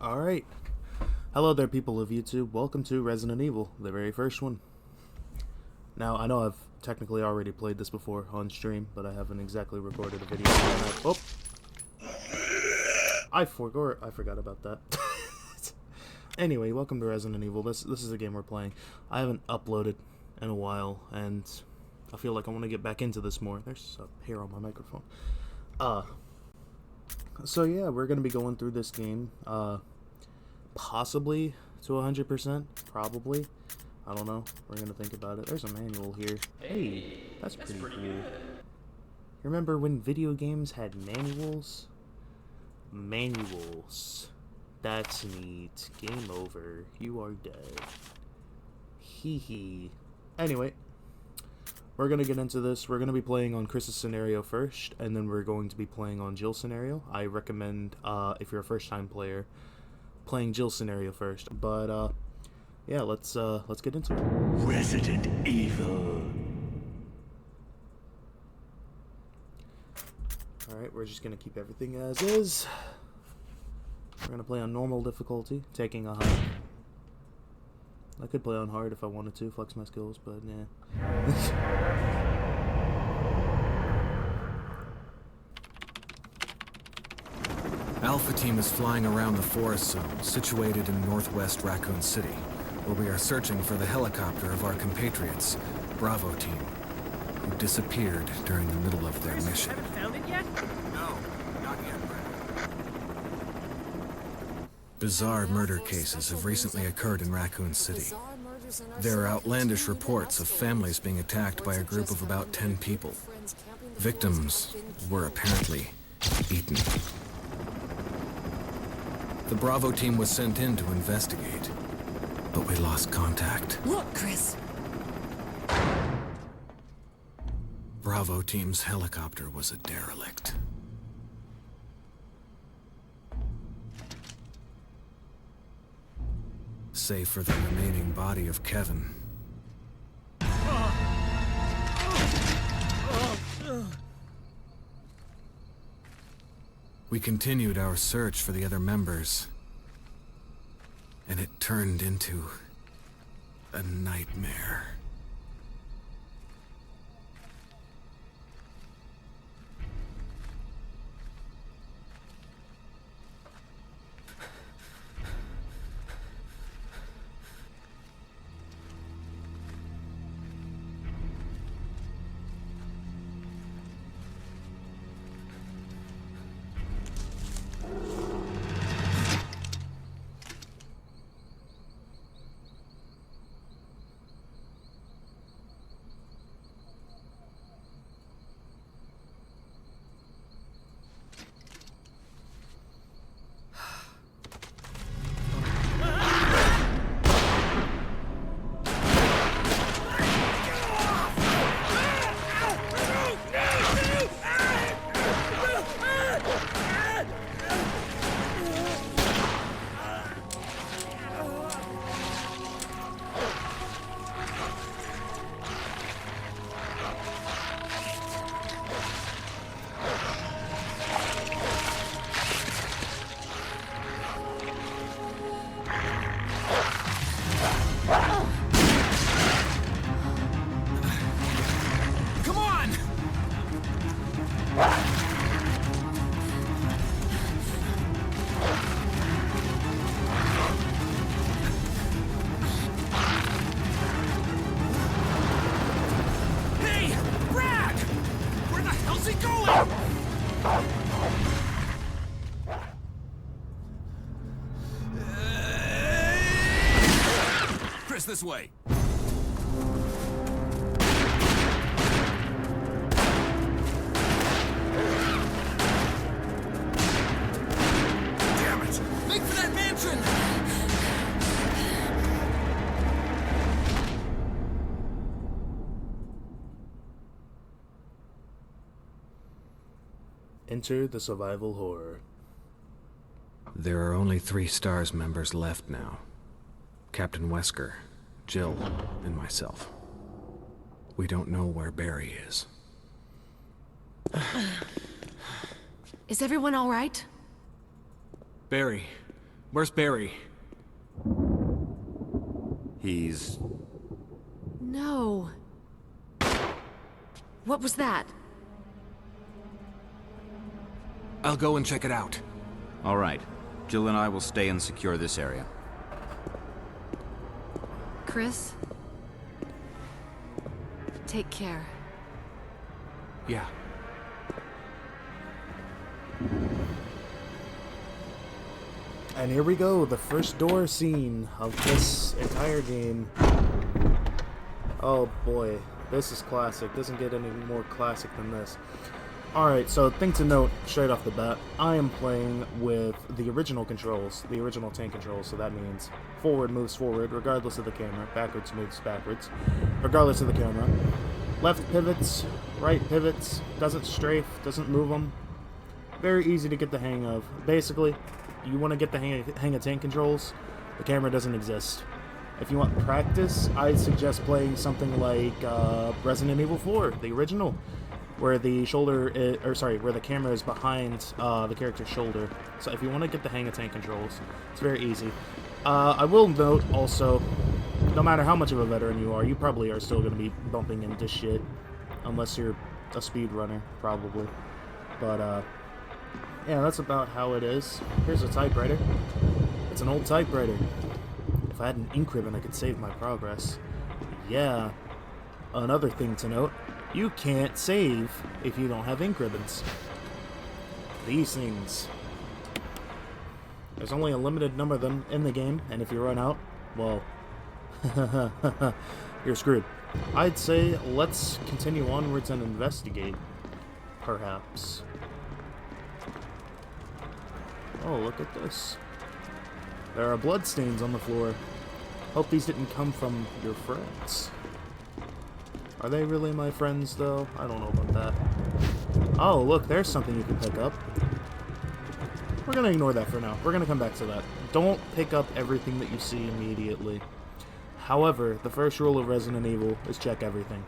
Alright. Hello there, people of YouTube. Welcome to Resident Evil, the very first one. Now, I know I've technically already played this before on stream, but I haven't exactly recorded a video. Oh! I forgot about that. Anyway, welcome to Resident Evil. This is the game we're playing. I haven't uploaded in a while, and I feel like I want to get back into this more. There's a hair on my microphone. So yeah, we're going to be going through this game, possibly to 100%, probably. I don't know. We're going to think about it. There's a manual here. Hey, that's pretty cool. Good. Remember when video games had manuals? Manuals. That's neat. Game over. You are dead. Hee hee. Anyway, we're going to get into this. We're going to be playing on Chris's scenario first, and then we're going to be playing on Jill's scenario. I recommend, if you're a first-time player, playing Jill's scenario first. But, yeah, let's get into it. Resident Evil. Alright, we're just going to keep everything as is. We're going to play on normal difficulty, taking a hike. I could play on hard if I wanted to, flex my skills, but nah. Alpha Team is flying around the forest zone, situated in northwest Raccoon City, where we are searching for the helicopter of our compatriots, Bravo Team, who disappeared during the middle of their mission. Haven't found it yet? No, not yet, Brad. Bizarre murder cases have recently occurred in Raccoon City. There are outlandish reports of families being attacked by a group of about 10 people. Victims were apparently eaten. The Bravo Team was sent in to investigate, but we lost contact. Look, Chris! Bravo Team's helicopter was a derelict. Save for the remaining body of Kevin. We continued our search for the other members, and it turned into a nightmare. This way. Damn it! Make for that mansion! Enter the survival horror. There are only 3 STARS members left now. Captain Wesker, Jill, and myself. We don't know where Barry is. Is everyone all right? Barry, Where's Barry? He's... No. What was that? I'll go and check it out. All right. Jill and I will stay and secure this area. Chris? Take care. Yeah. And here we go, the first door scene of this entire game. Oh boy, this is classic. Doesn't get any more classic than this. Alright, so thing to note straight off the bat, I am playing with the original controls, the original tank controls, so that means forward moves forward, regardless of the camera, backwards moves backwards, regardless of the camera. Left pivots, right pivots, doesn't strafe, doesn't move them. Very easy to get the hang of. Basically, you want to get the hang of tank controls, the camera doesn't exist. If you want practice, I'd suggest playing something like Resident Evil 4, the original, where the where the camera is behind the character's shoulder. So if you want to get the hang of tank controls, it's very easy. I will note also, no matter how much of a veteran you are, you probably are still going to be bumping into shit, unless you're a speedrunner, probably. But yeah, that's about how it is. Here's a typewriter. It's an old typewriter. If I had an ink ribbon, I could save my progress. Yeah. Another thing to note, you can't save if you don't have ink ribbons. These things. There's only a limited number of them in the game, and if you run out, well, you're screwed. I'd say let's continue onwards and investigate, perhaps. Oh, look at this. There are bloodstains on the floor. Hope these didn't come from your friends. Are they really my friends, though? I don't know about that. Oh, look, there's something you can pick up. We're gonna ignore that for now. We're gonna come back to that. Don't pick up everything that you see immediately. However, the first rule of Resident Evil is check everything.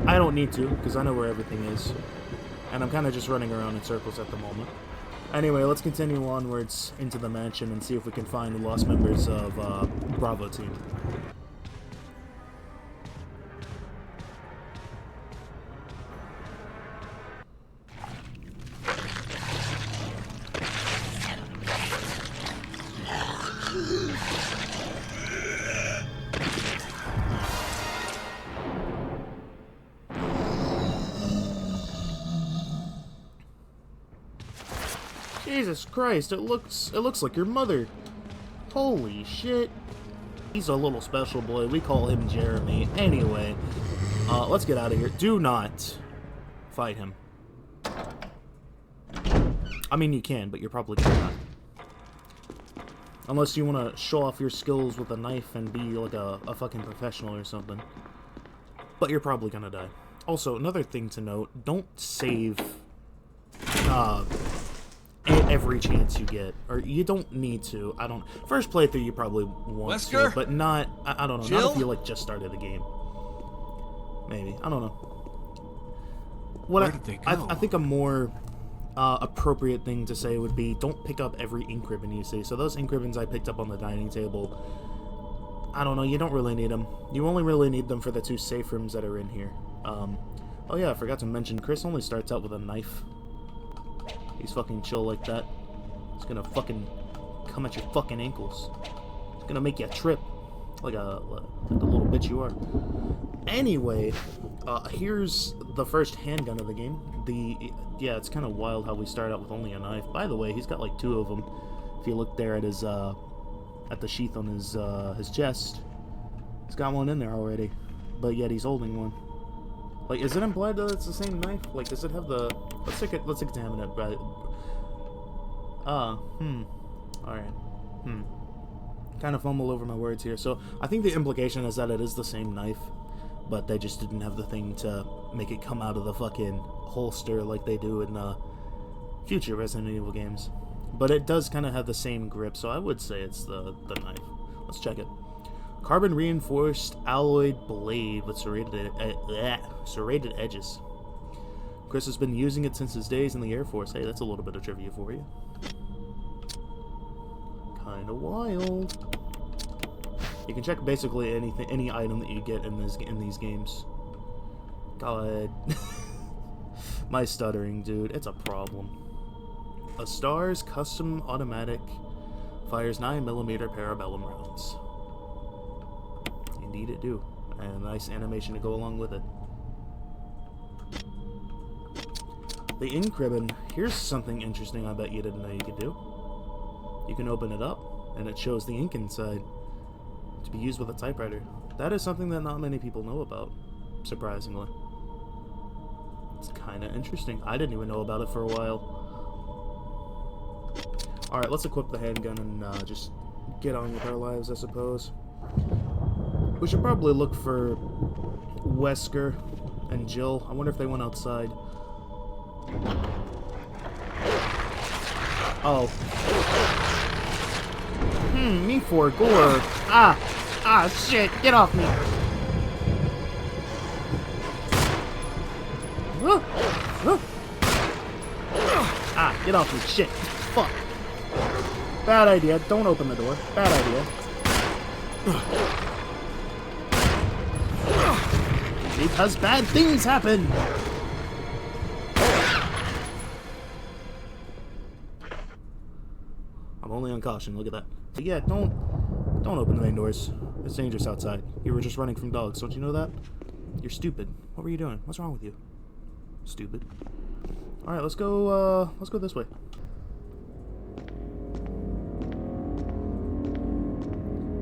I don't need to, because I know where everything is. And I'm kind of just running around in circles at the moment. Anyway, let's continue onwards into the mansion and see if we can find the lost members of Bravo Team. Jesus Christ, it looks like your mother. Holy shit. He's a little special boy. We call him Jeremy. Anyway, let's get out of here. Do not fight him. I mean, you can, but you're probably gonna die. Unless you want to show off your skills with a knife and be like a fucking professional or something. But you're probably gonna die. Also, another thing to note, don't save every chance you get. Or you don't need to. I don't... First playthrough you probably want to, but not... I don't know. Jill? Not if you like just started the game. Maybe. I don't know. Where did they go? I think a more appropriate thing to say would be don't pick up every ink ribbon you see. So those ink ribbons I picked up on the dining table, I don't know, you don't really need them. You only really need them for the 2 safe rooms that are in here. Oh yeah, I forgot to mention, Chris only starts out with a knife. He's fucking chill like that. He's gonna fucking come at your fucking ankles. He's gonna make you trip. Like a little bitch you are. Anyway, here's the first handgun of the game. Yeah, it's kind of wild how we start out with only a knife. By the way, he's got like 2 of them. If you look there at his at the sheath on his chest, he's got one in there already. But yet he's holding one. Like, is it implied that it's the same knife? Like, does it have the... Let's examine it, but... Alright. Kind of fumble over my words here. So, I think the implication is that it is the same knife, but they just didn't have the thing to make it come out of the fucking holster like they do in future Resident Evil games. But it does kind of have the same grip, so I would say it's the knife. Let's check it. Carbon reinforced alloyed blade with serrated edges. Chris has been using it since his days in the Air Force. Hey, that's a little bit of trivia for you. kind of wild. You can check basically anything, any item that you get in these games. God, my stuttering, dude, it's a problem. A Star's custom automatic fires 9mm parabellum rounds. Indeed, it do, and a nice animation to go along with it. The ink ribbon. Here's something interesting I bet you didn't know you could do. You can open it up, and it shows the ink inside to be used with a typewriter. That is something that not many people know about, surprisingly. It's kind of interesting. I didn't even know about it for a while. Alright, let's equip the handgun and just get on with our lives, I suppose. We should probably look for Wesker and Jill. I wonder if they went outside. Oh. Me for gore. Ah, shit, get off me. Get off me, shit. Fuck. Bad idea, don't open the door. Bad idea. Because bad things happen. I'm only on caution, look at that. But yeah, don't open the main doors. It's dangerous outside. You were just running from dogs, don't you know that? You're stupid. What were you doing? What's wrong with you? Stupid. Alright, let's go this way.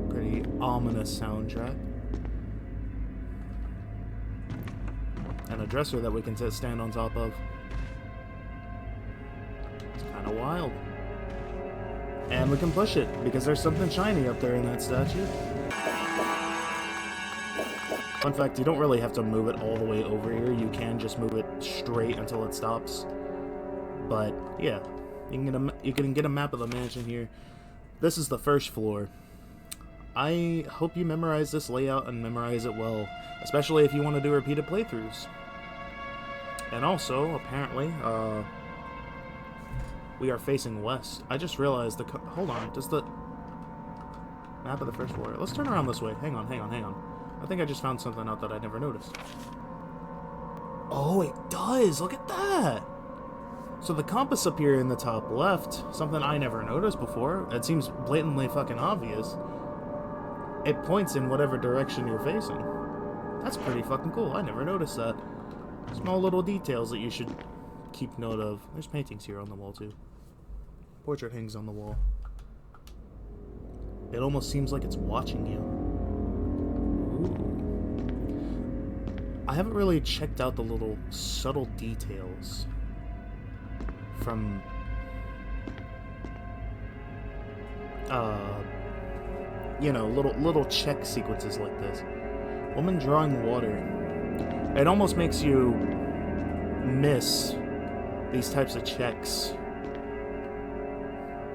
Pretty ominous soundtrack. And a dresser that we can stand on top of. It's kind of wild. And we can push it, because there's something shiny up there in that statue. Fun fact, you don't really have to move it all the way over here. You can just move it straight until it stops. But, yeah. You can get a map of the mansion here. This is the first floor. I hope you memorize this layout and memorize it well. Especially if you want to do repeated playthroughs. And also, apparently, we are facing west. I just realized hold on, does the map of the first floor? Let's turn around this way. Hang on. I think I just found something out that I never noticed. Oh, it does! Look at that! So the compass up here in the top left, something I never noticed before, it seems blatantly fucking obvious. It points in whatever direction you're facing. That's pretty fucking cool. I never noticed that. Small little details that you should keep note of. There's paintings here on the wall too. Portrait hangs on the wall. It almost seems like it's watching you. Ooh. I haven't really checked out the little subtle details from you know, little check sequences like this. Woman drawing water. It almost makes you miss these types of checks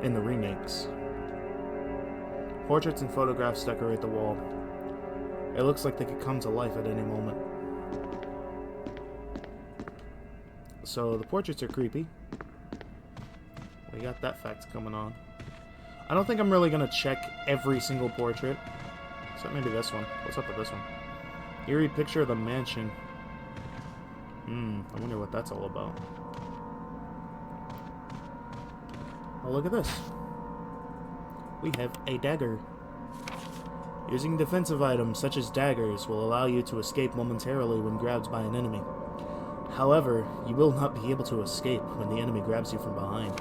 in the remakes. Portraits and photographs decorate the wall. It looks like they could come to life at any moment. So the portraits are creepy. We got that fact coming on. I don't think I'm really gonna check every single portrait. Except maybe this one. What's up with this one? Eerie picture of the mansion. I wonder what that's all about. Oh, look at this. We have a dagger. Using defensive items such as daggers will allow you to escape momentarily when grabbed by an enemy. However, you will not be able to escape when the enemy grabs you from behind.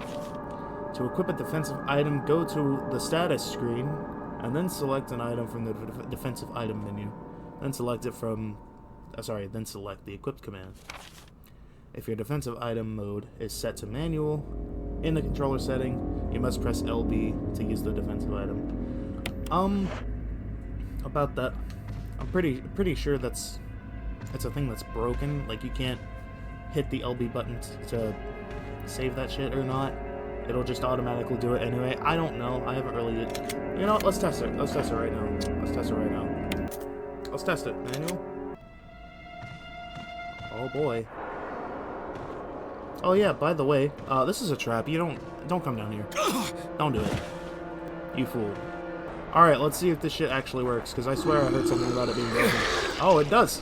To equip a defensive item, go to the status screen and then select an item from the defensive item menu. Then select it from... then select the equipped command. If your defensive item mode is set to manual, in the controller setting, you must press LB to use the defensive item. About that, I'm pretty sure that's a thing that's broken. Like, you can't hit the LB button to save that shit or not. It'll just automatically do it anyway. I don't know. I haven't really... You know what? Let's test it. Let's test it right now. Let's test it. Manual. Oh boy. Oh yeah, by the way, this is a trap. You don't come down here. Don't do it. You fool. Alright, let's see if this shit actually works, because I swear I heard something about it being broken. Oh, it does!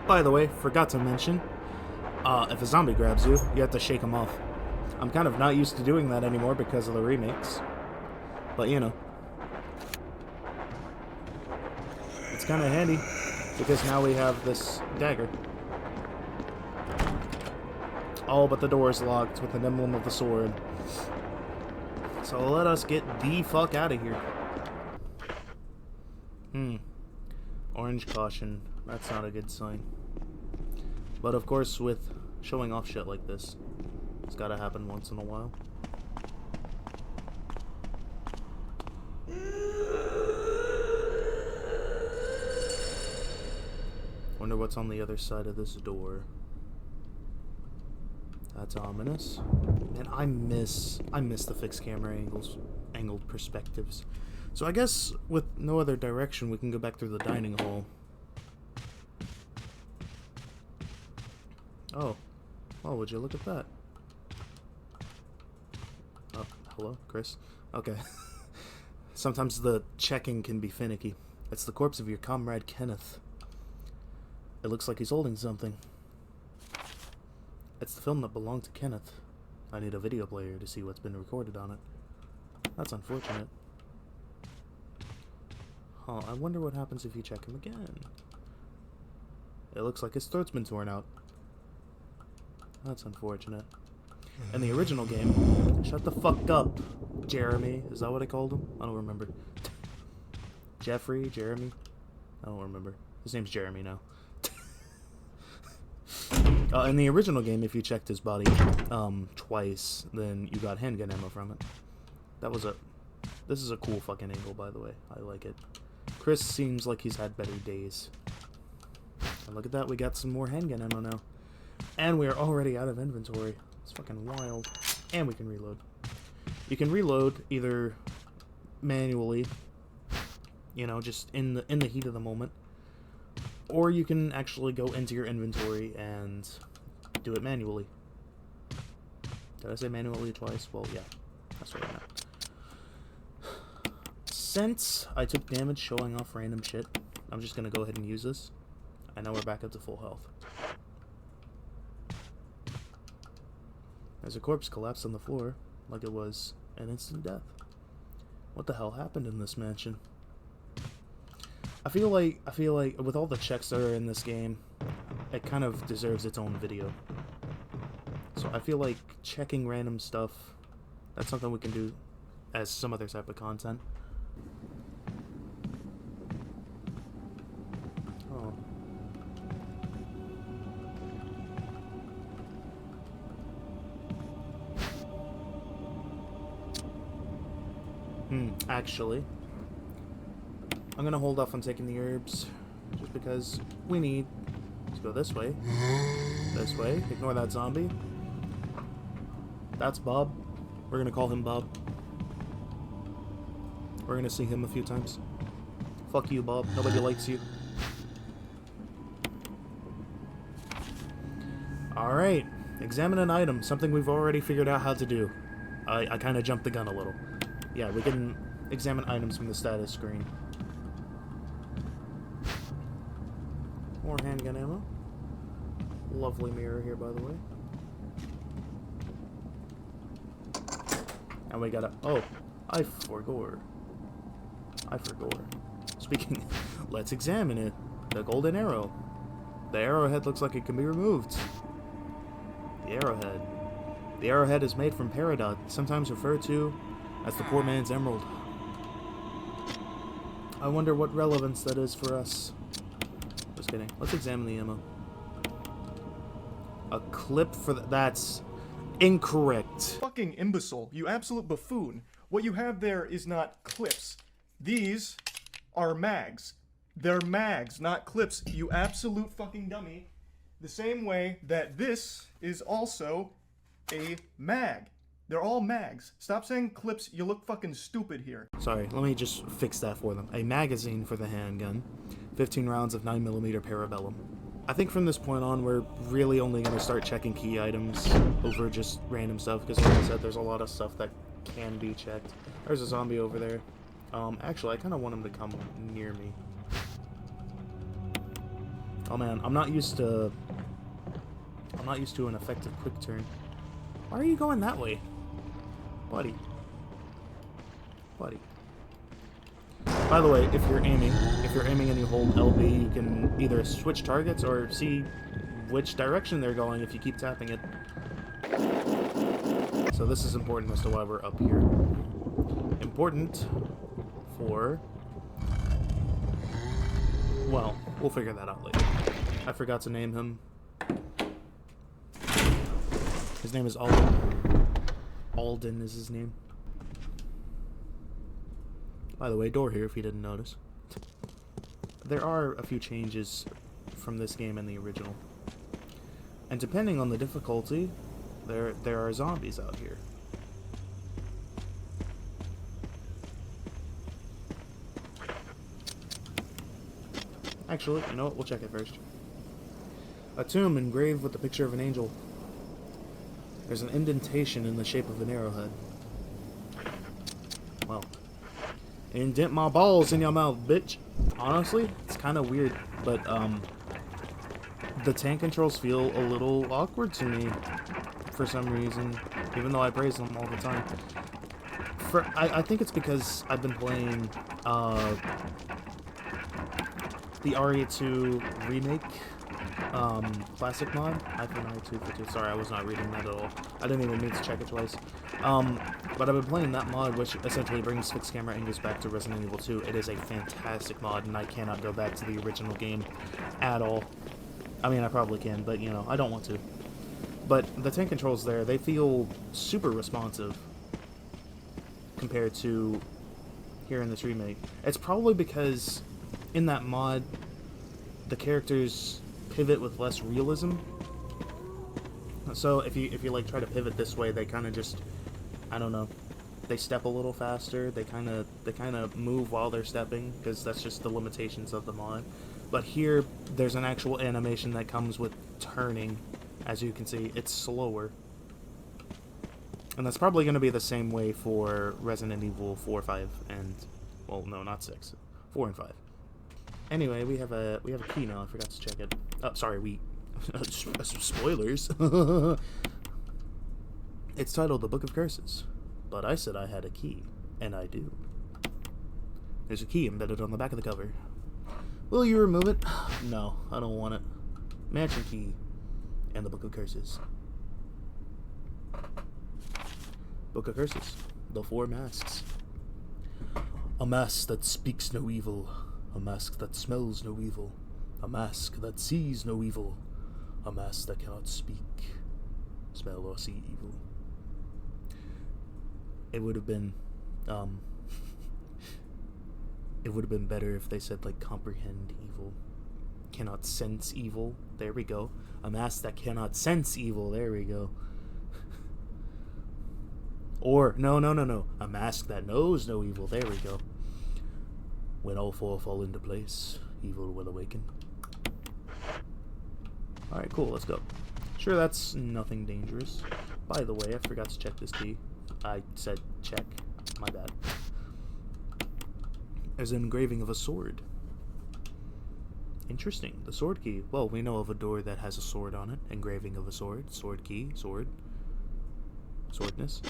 By the way, forgot to mention, if a zombie grabs you, you have to shake him off. I'm kind of not used to doing that anymore because of the remakes. But, you know. It's kind of handy, because now we have this dagger. Oh, but the door is locked with an emblem of the sword. So let us get the fuck out of here. Orange caution. That's not a good sign. But of course, with showing off shit like this, it's gotta happen once in a while. Wonder what's on the other side of this door. That's ominous. And I miss the fixed camera angled perspectives. So I guess with no other direction, we can go back through the dining hall. Oh, would you look at that? Oh, hello, Chris. Okay. Sometimes the checking can be finicky. It's the corpse of your comrade Kenneth. It looks like he's holding something. It's the film that belonged to Kenneth. I need a video player to see what's been recorded on it. That's unfortunate. Huh, I wonder what happens if you check him again. It looks like his throat's been torn out. That's unfortunate. In the original game... Shut the fuck up, Jeremy. Is that what I called him? I don't remember. Jeffrey? Jeremy? I don't remember. His name's Jeremy now. In the original game, if you checked his body twice, then you got handgun ammo from it. This is a cool fucking angle, by the way. I like it. Chris seems like he's had better days. And look at that, we got some more handgun ammo now. And we are already out of inventory. It's fucking wild. And we can reload. You can reload either manually, you know, just in the heat of the moment, or you can actually go into your inventory and do it manually. Did I say manually twice? Well, yeah. That's what I meant. Since I took damage showing off random shit, I'm just gonna go ahead and use this. And now we're back up to full health. There's a corpse collapsed on the floor, like it was an instant death. What the hell happened in this mansion? I feel like with all the checks that are in this game, it kind of deserves its own video. So I feel like checking random stuff, that's something we can do as some other type of content. Oh. Actually, I'm gonna hold off on taking the herbs, just because we need to go this way. This way. Ignore that zombie. That's Bob. We're gonna call him Bob. We're gonna see him a few times. Fuck you, Bob. Nobody likes you. Alright. Examine an item. Something we've already figured out how to do. I kind of jumped the gun a little. Yeah, we can examine items from the status screen. More handgun ammo. Lovely mirror here, by the way. And we got a... Oh, I forgot. Speaking... Let's examine it. The golden arrow. The arrowhead looks like it can be removed. The arrowhead. The arrowhead is made from peridot, sometimes referred to as the poor man's emerald. I wonder what relevance that is for us. Just kidding. Let's examine the ammo. A clip for that's incorrect. Fucking imbecile. You absolute buffoon. What you have there is not clips. These are mags. They're mags, not clips. You absolute fucking dummy. The same way that this is also a mag. They're all mags. Stop saying clips. You look fucking stupid here. Sorry, let me just fix that for them. A magazine for the handgun. 15 rounds of 9mm parabellum. I think from this point on, we're really only going to start checking key items over just random stuff, because like I said, there's a lot of stuff that can be checked. There's a zombie over there. Actually, I kind of want him to come near me. Oh man, I'm not used to an effective quick turn. Why are you going that way? Buddy. Buddy. By the way, if you're aiming and you hold LB, you can either switch targets or see which direction they're going if you keep tapping it. So this is important as to why we're up here. Important for... well, we'll figure that out later. I forgot to name him. His name is Alden. Alden is his name. By the way, door here if you didn't notice. There are a few changes from this game and the original. And depending on the difficulty, there are zombies out here. Actually, you know what? We'll check it first. A tomb engraved with the picture of an angel. There's an indentation in the shape of an arrowhead. Well, indent my balls in your mouth, bitch. Honestly, it's kind of weird, but the tank controls feel a little awkward to me for some reason, even though I praise them all the time. I think it's because I've been playing the RE2 remake classic mod. I've been RE2 for 2. Sorry, I was not reading that at all. I didn't even mean to check it twice. But I've been playing that mod, which essentially brings fixed camera angles back to Resident Evil 2. It is a fantastic mod, and I cannot go back to the original game at all. I mean, I probably can, but, you know, I don't want to. But the tank controls there, they feel super responsive compared to here in this remake. It's probably because in that mod, the characters pivot with less realism. So if you like try to pivot this way, they kind of just, I don't know, they step a little faster. They kind of move while they're stepping, because that's just the limitations of the mod. But here, there's an actual animation that comes with turning. As you can see, it's slower. And that's probably going to be the same way for Resident Evil 4, 5, and, well, no, not 6. 4 and 5. Anyway, we have a key now. I forgot to check it. Oh, sorry, spoilers. It's titled The Book of Curses, but I said I had a key, and I do. There's a key embedded on the back of the cover. Will you remove it? No, I don't want it. Mansion key and the Book of Curses. Book of Curses. The 4 masks. A mask that speaks no evil. A mask that smells no evil. A mask that sees no evil. A mask that cannot speak, smell, or see evil. It would have been, it would have been better if they said, like, comprehend evil. Cannot sense evil. There we go. A mask that cannot sense evil. There we go. Or, no. A mask that knows no evil. There we go. When all 4 fall into place, evil will awaken. Alright, cool, let's go. Sure, that's nothing dangerous. By the way, I forgot to check this key. I said check. My bad. There's an engraving of a sword. Interesting. The sword key. Well, we know of a door that has a sword on it. Engraving of a sword. Sword key. Sword. Swordness.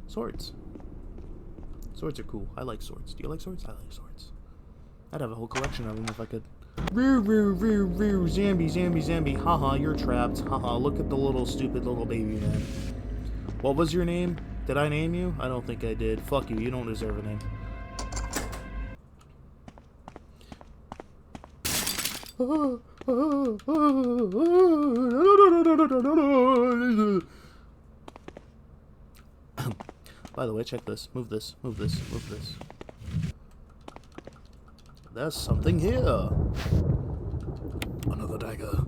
Swords. Swords are cool. I like swords. Do you like swords? I like swords. I'd have a whole collection of them if I could. Roo, Zambi. Haha, you're trapped. Haha, look at the little stupid little baby man. What was your name? Did I name you? I don't think I did. Fuck you. You don't deserve a name. By the way, check this. Move this. There's something here. Another dagger.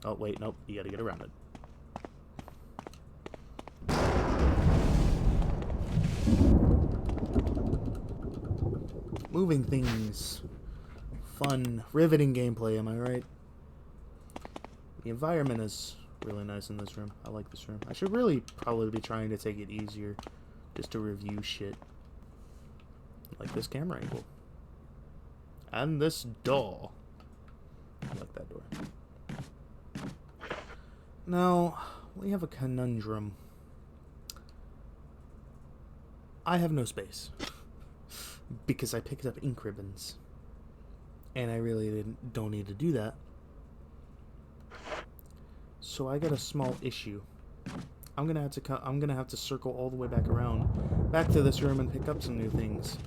Oh, wait, nope. You gotta get around it. moving things. Fun, riveting gameplay, am I right? The environment is really nice in this room. I like this room. I should really probably be trying to take it easier just to review shit. Like this camera angle. And this door. I like that door. Now, we have a conundrum. I have no space. Because I picked up ink ribbons. And I really don't need to do that. So I got a small issue. I'm gonna have to circle all the way back around, back to this room and pick up some new things.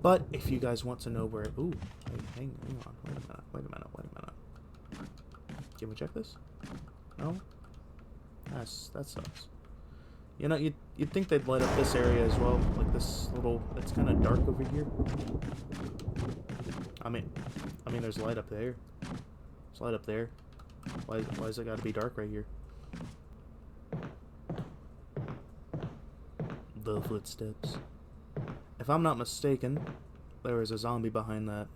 But if you guys want to know where, ooh, hang on, wait a minute. Can we check this? No. That sucks. You know, you'd think they'd light up this area as well, like this little. It's kind of dark over here. I mean, there's light up there. There's light up there. Why's it got to be dark right here? The footsteps. If I'm not mistaken, there is a zombie behind that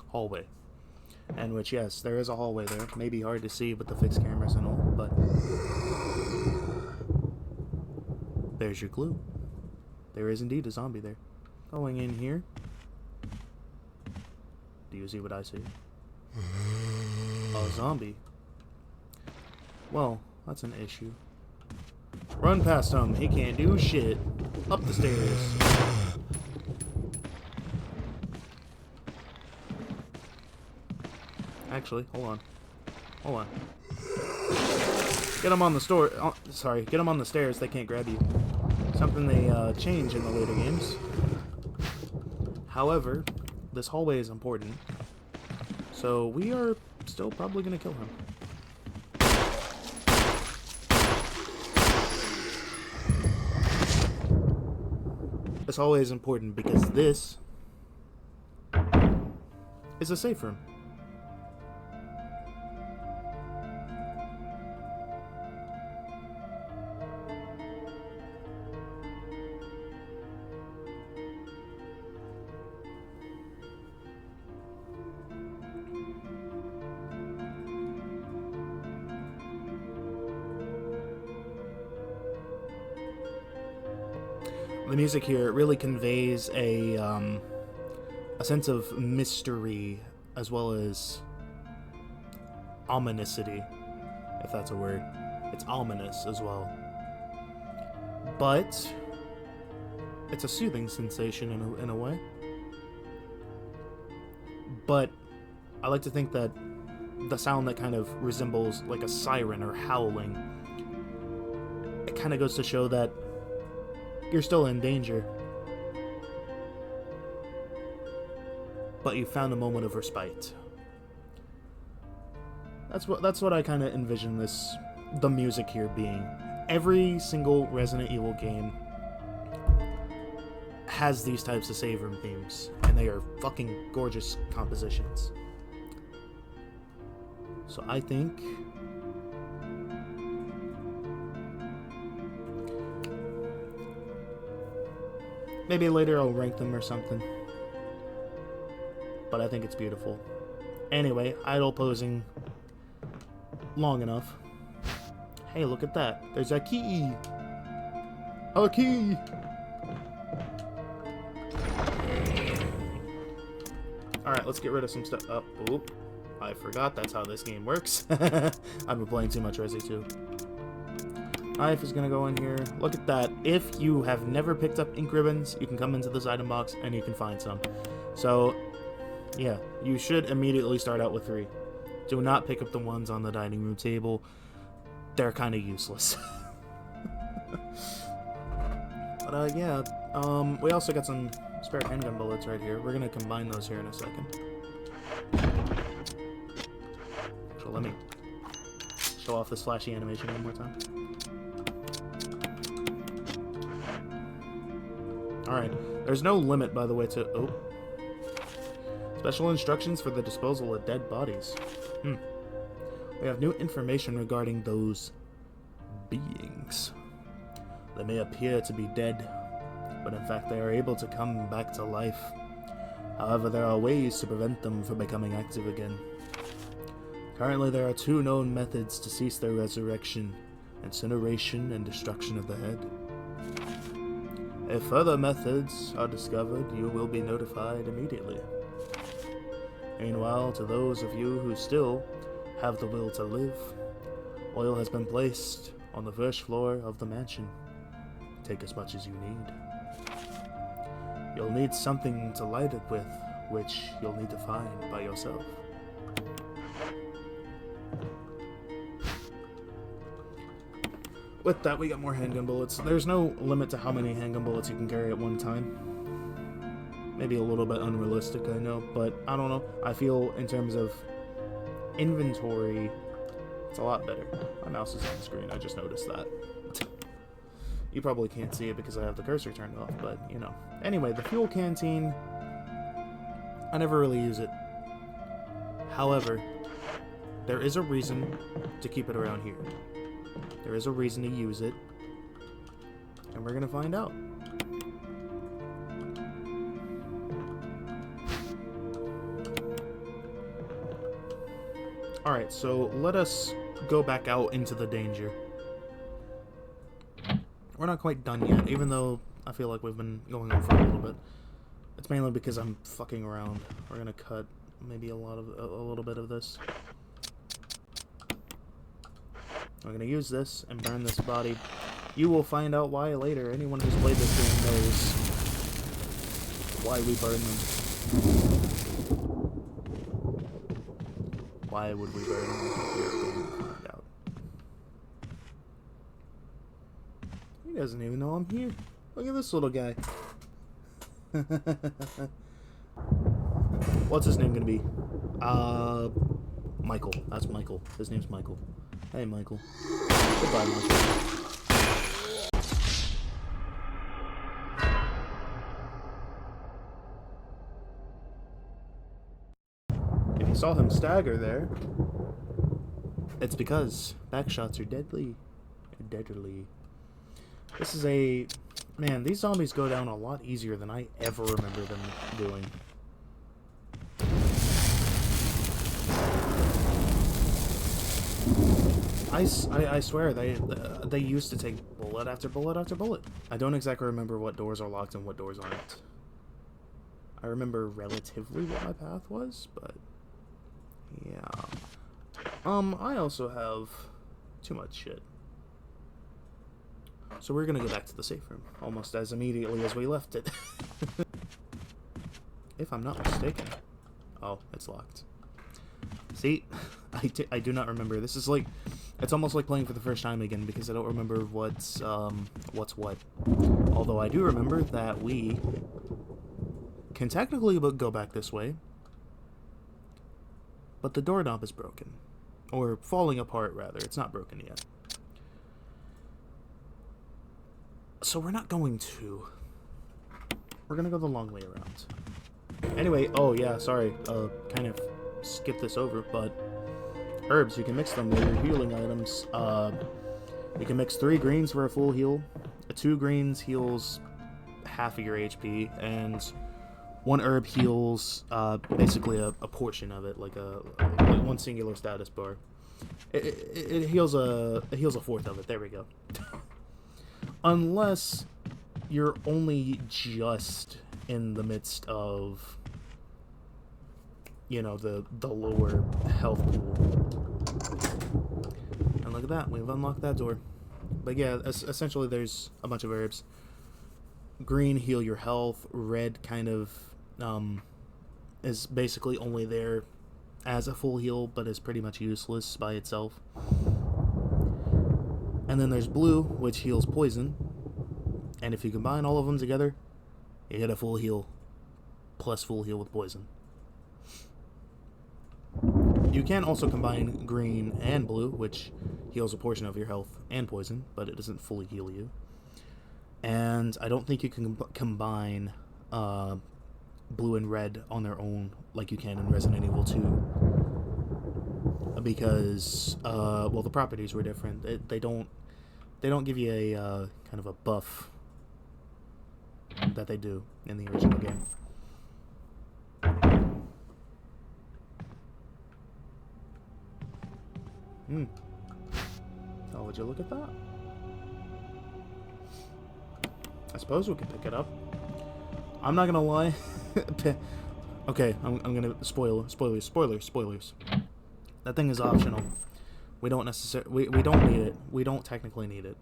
hallway. And which, yes, there is a hallway there. Maybe hard to see with the fixed cameras and all, but there's your clue. There is indeed a zombie there. Going in here. Do you see what I see? A zombie. Well, that's an issue. Run past him. He can't do shit. Up the stairs. Actually, hold on. Get him on the store. Oh, sorry, get him on the stairs. They can't grab you. Something they change in the later games. However, this hallway is important. So we are still probably gonna kill him. This hallway is important because this is a safe room. The music here really conveys a sense of mystery as well as ominousity, if that's a word. It's ominous as well. But it's a soothing sensation in a way. But I like to think that the sound that kind of resembles like a siren or howling, it kind of goes to show that you're still in danger, but you found a moment of respite. That's what I kind of envision the music here being. Every single Resident Evil game has these types of save room themes, and they are fucking gorgeous compositions. So I think maybe later I'll rank them or something. But I think it's beautiful. Anyway, idle posing long enough. Hey, look at that. There's a key. A key. Alright, let's get rid of some stuff. Oh, oop. I forgot that's how this game works. I've been playing too much Resi 2. Knife is gonna go in here. Look at that. If you have never picked up ink ribbons, you can come into this item box and you can find some. So, yeah, you should immediately start out with 3. Do not pick up the ones on the dining room table. They're kind of useless. But, yeah, we also got some spare handgun bullets right here. We're gonna combine those here in a second. So let me show off this flashy animation one more time. Alright, there's no limit, by the way, to... Oh. Special instructions for the disposal of dead bodies. We have new information regarding those beings. They may appear to be dead, but in fact they are able to come back to life However, there are ways to prevent them from becoming active again. Currently, there are 2 known methods to cease their resurrection: incineration and destruction of the head. If further methods are discovered, you will be notified immediately. Meanwhile, to those of you who still have the will to live, oil has been placed on the first floor of the mansion. Take as much as you need. You'll need something to light it with, which you'll need to find by yourself. With that, we got more handgun bullets. There's no limit to how many handgun bullets you can carry at one time. Maybe a little bit unrealistic, I know, but I don't know. I feel in terms of inventory, it's a lot better. My mouse is on the screen, I just noticed that. You probably can't see it because I have the cursor turned off, but, you know. Anyway, the fuel canteen, I never really use it. However, there is a reason to keep it around here. There is a reason to use it, and we're gonna find out. Alright, so let us go back out into the danger. We're not quite done yet, even though I feel like we've been going on for a little bit. It's mainly because I'm fucking around. We're gonna cut maybe a little bit of this. I'm gonna use this and burn this body. You will find out why later. Anyone who's played this game knows why we burn them. Why would we burn them? We're going to find out. He doesn't even know I'm here. Look at this little guy. What's his name gonna be? Michael. That's Michael. His name's Michael. Hey, Michael. Goodbye, Michael. If you saw him stagger there, it's because backshots are deadly. Deadly. This is a... Man, these zombies go down a lot easier than I ever remember them doing. I swear, they used to take bullet after bullet after bullet. I don't exactly remember what doors are locked and what doors aren't. I remember relatively what my path was, but... Yeah. I also have too much shit. So we're gonna go back to the safe room, almost as immediately as we left it. If I'm not mistaken. Oh, it's locked. See? I do not remember. This is like... It's almost like playing for the first time again, because I don't remember what's what. Although I do remember that we can technically go back this way, but the doorknob is broken. Or falling apart, rather. It's not broken yet. So we're not going to. We're gonna go the long way around. Anyway, oh yeah, sorry, kind of skipped this over, but herbs, you can mix them with your healing items. You can mix 3 greens for a full heal. 2 greens heals half of your HP, and 1 herb heals basically a portion of it, like one singular status bar. It heals a fourth of it. There we go. Unless you're only just in the midst of, you know, the lower health pool. And look at that, we've unlocked that door. But yeah, essentially there's a bunch of herbs. Green, heal your health. Red kind of is basically only there as a full heal, but is pretty much useless by itself. And then there's blue, which heals poison. And if you combine all of them together, you get a full heal, plus full heal with poison. You can also combine green and blue, which heals a portion of your health and poison, but it doesn't fully heal you. And I don't think you can combine blue and red on their own like you can in Resident Evil 2. Because, well, the properties were different. They don't give you a kind of a buff that they do in the original game. Oh, would you look at that? I suppose we could pick it up. I'm not gonna lie. Okay, I'm gonna spoilers. That thing is optional. We don't necessarily we don't need it. We don't technically need it.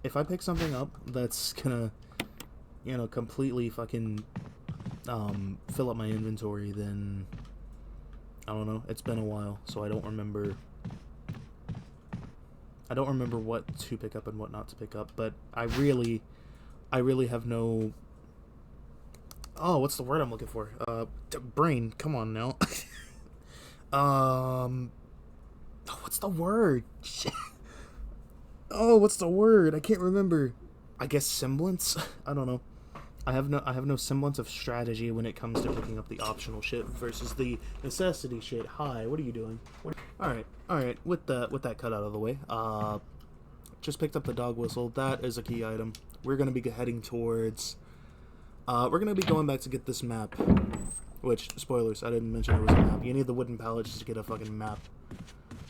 If I pick something up that's gonna, you know, completely fucking fill up my inventory, then I don't know. It's been a while, so I don't remember. I don't remember what to pick up and what not to pick up, but I really have no. Oh, what's the word I'm looking for? Brain. Come on now. What's the word? Shit. Oh, what's the word? I can't remember. I guess semblance. I don't know. I have no semblance of strategy when it comes to picking up the optional shit versus the necessity shit. Hi, what are you doing? All right. With that cut out of the way, just picked up the dog whistle. That is a key item. We're gonna be heading towards. We're gonna be going back to get this map. Which, spoilers, I didn't mention it was a map. You need the wooden pallet just to get a fucking map,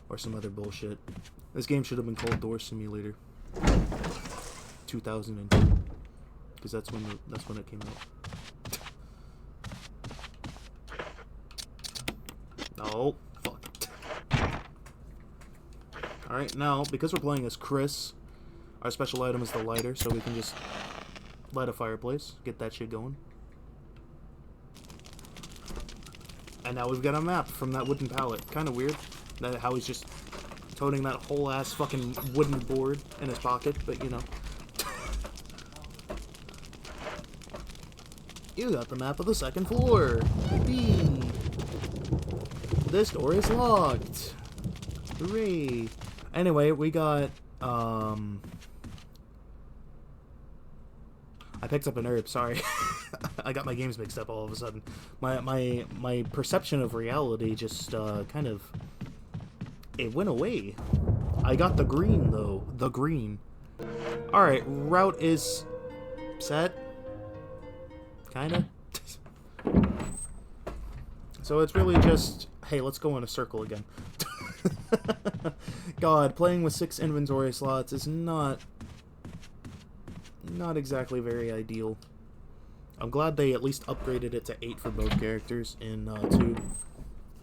or some other bullshit. This game should have been called Door Simulator 2002. Because that's when it came out. Oh, fuck. Alright, now, because we're playing as Chris, our special item is the lighter, so we can just light a fireplace, get that shit going. And now we've got a map from that wooden pallet. Kind of weird, how he's just toting that whole ass fucking wooden board in his pocket, but you know. You got the map of the second floor. Yippee. This door is locked. Hooray. Anyway, we got, I picked up an herb, sorry. I got my games mixed up all of a sudden. My perception of reality just, kind of, it went away. I got the green, though. The green. Alright, route is set. Kinda. So it's really just, hey, let's go in a circle again. God, playing with 6 inventory slots is not exactly very ideal. I'm glad they at least upgraded it to 8 for both characters in 2,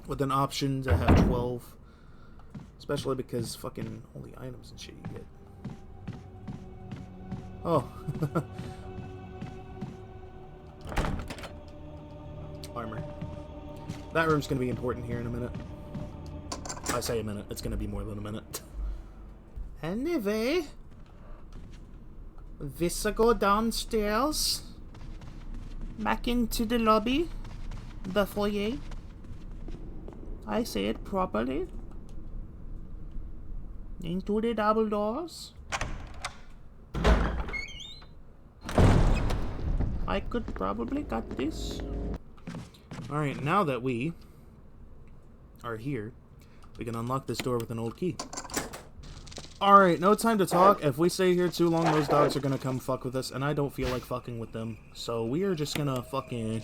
with an option to have 12. Especially because fucking all the items and shit you get. Oh. Armor. That room's gonna be important here in a minute. I say a minute, it's gonna be more than a minute. Anyway, this go downstairs, back into the lobby, the foyer. I say it properly. Into the double doors. I could probably cut this. Alright, now that we are here, we can unlock this door with an old key. Alright, no time to talk. If we stay here too long, those dogs are gonna come fuck with us, and I don't feel like fucking with them. So we are just gonna fucking...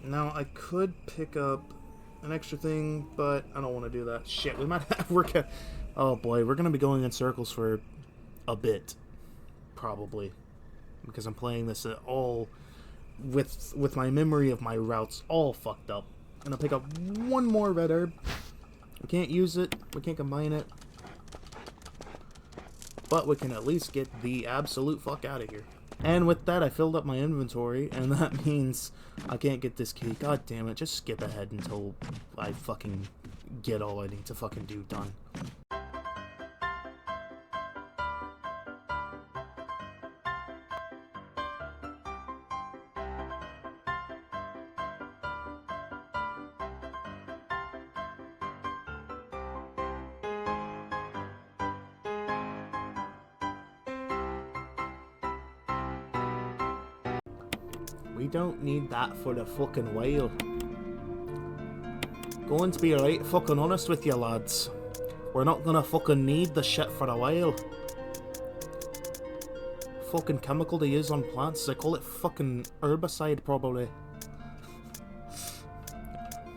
Now, I could pick up an extra thing, but I don't want to do that. Shit, we might have... Oh boy, we're going to be going in circles for a bit. Probably. Because I'm playing this all... With my memory of my routes all fucked up. I'm going to pick up one more red herb. We can't use it. We can't combine it. But we can at least get the absolute fuck out of here. And with that, I filled up my inventory, and that means I can't get this key. God damn it, just skip ahead until I fucking get all I need to fucking do done. We don't need that for the fucking whale. Going to be right fucking honest with you, lads. We're not gonna fucking need the shit for a while. Fucking chemical they use on plants. They call it fucking herbicide, probably.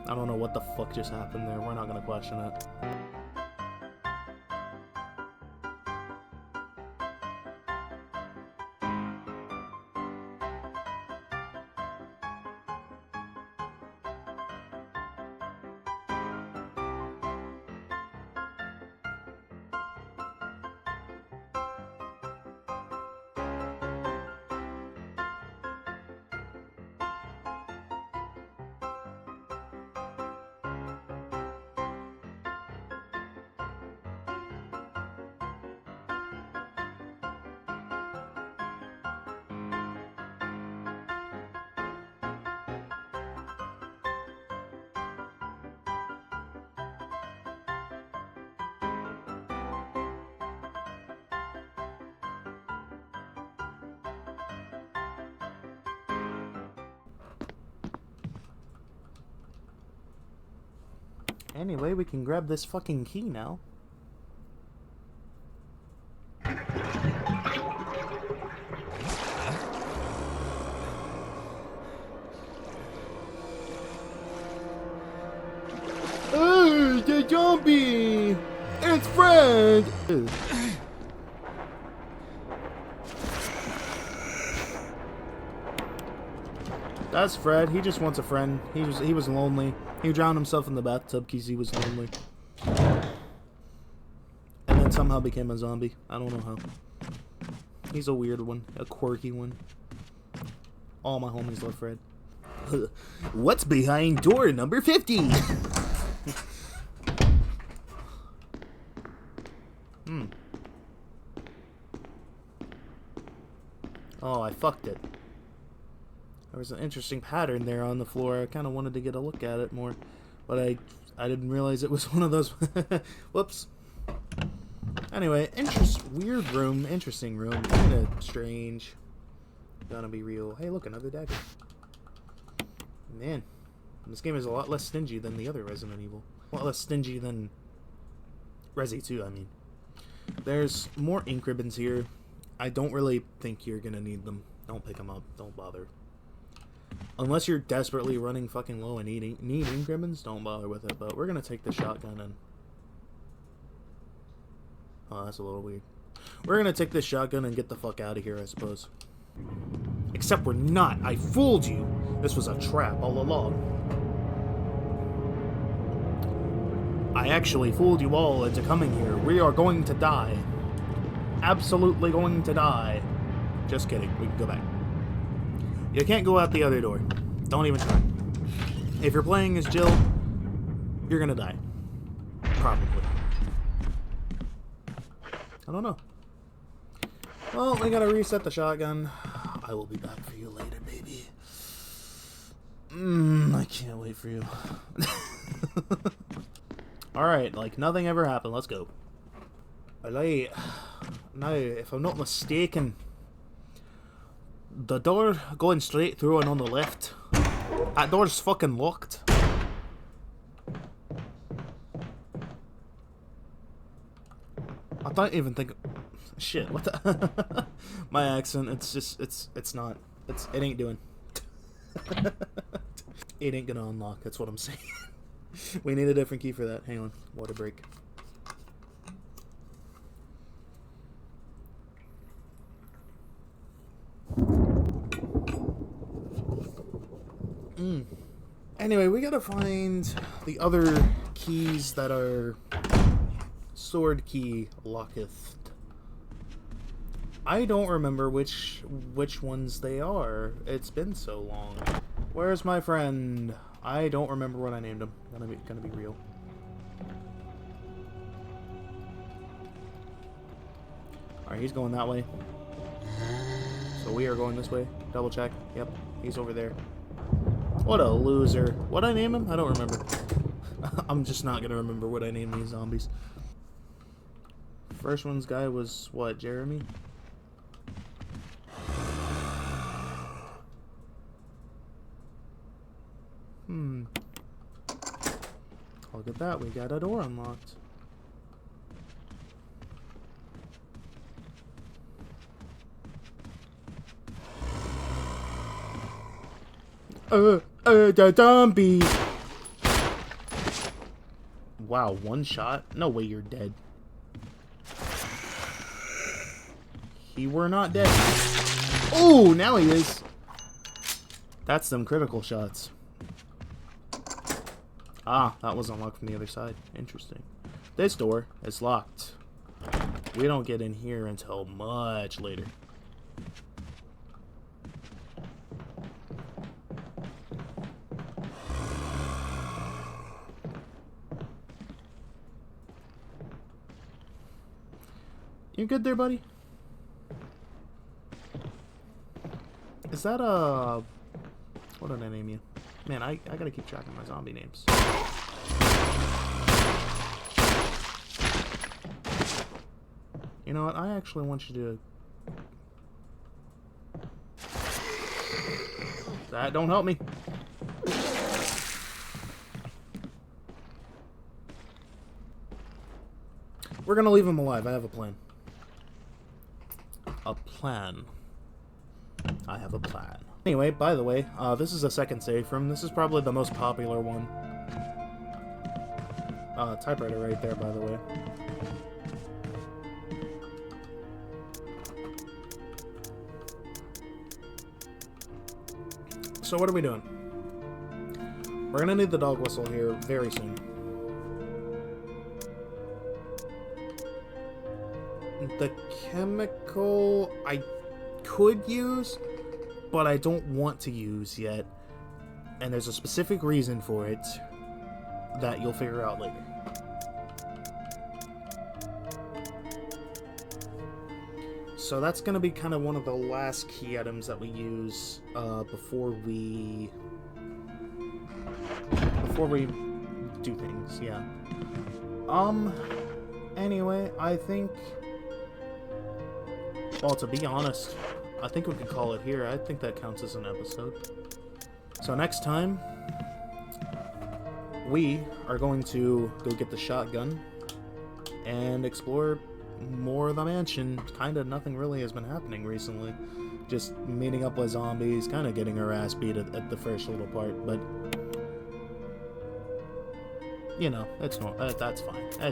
I don't know what the fuck just happened there. We're not gonna question it. Anyway, we can grab this fucking key now. Oh, the zombie! It's Fred! That's Fred. He just wants a friend. He was lonely. He drowned himself in the bathtub because he was lonely. And then somehow became a zombie. I don't know how. He's a weird one. A quirky one. All my homies love Fred. What's behind door number 50? Oh, I fucked it. There was an interesting pattern there on the floor. I kind of wanted to get a look at it more, but I didn't realize it was one of those. Whoops. Anyway, weird room, interesting room, kind of strange. Gonna be real. Hey, look, another dagger. Man, this game is a lot less stingy than the other Resident Evil. A lot less stingy than Resi 2, I mean. There's more ink ribbons here. I don't really think you're gonna need them. Don't pick them up. Don't bother. Unless you're desperately running fucking low and need ink ribbons, don't bother with it. But we're gonna take the shotgun and... Oh, that's a little weird. We're gonna take this shotgun and get the fuck out of here, I suppose. Except we're not. I fooled you. This was a trap all along. I actually fooled you all into coming here. We are going to die. Absolutely going to die. Just kidding. We can go back. You can't go out the other door. Don't even try. If you're playing as Jill, you're gonna die. Probably. I don't know. Well, we gotta reset the shotgun. I will be back for you later, baby. I can't wait for you. Alright, like nothing ever happened. Let's go. Alright. Now, if I'm not mistaken, the door going straight through and on the left, that door's fucking locked. I don't even think... Shit, what the... My accent, it's just, it's not. It ain't doing. It ain't gonna unlock, that's what I'm saying. We need a different key for that. Hang on, water break. Anyway, we gotta find the other keys that are sword key locketh. I don't remember which ones they are. It's been so long. Where's my friend? I don't remember what I named him. Gonna be real. Alright, he's going that way. So we are going this way. Double check. Yep, he's over there. What a loser. What'd I name him? I don't remember. I'm just not gonna remember what I named these zombies. First one's guy was, what, Jeremy? look at that, we got a door unlocked. The zombie! Wow, one shot? No way you're dead. He were not dead. Oh, now he is. That's some critical shots. Ah, that was unlocked from the other side. Interesting. This door is locked. We don't get in here until much later. You good there, buddy? Is that a... What did I name you? Man, I gotta keep track of my zombie names. You know what? I actually want you to... That don't help me. We're gonna leave him alive. I have a plan. A plan. I have a plan. Anyway, by the way, this is a second save from. This is probably the most popular one. Typewriter right there, by the way. So what are we doing? We're gonna need the dog whistle here very soon. The chemical I could use, but I don't want to use yet. And there's a specific reason for it that you'll figure out later. So that's going to be kind of one of the last key items that we use before we do things, yeah. Anyway, I think... Well, to be honest, I think we could call it here. I think that counts as an episode. So next time, we are going to go get the shotgun and explore more of the mansion. Kinda nothing really has been happening recently. Just meeting up with zombies, kind of getting our ass beat at the first little part, but... You know, that's fine. That's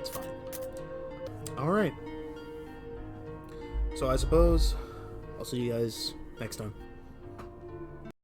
fine. Alright. So I suppose I'll see you guys next time.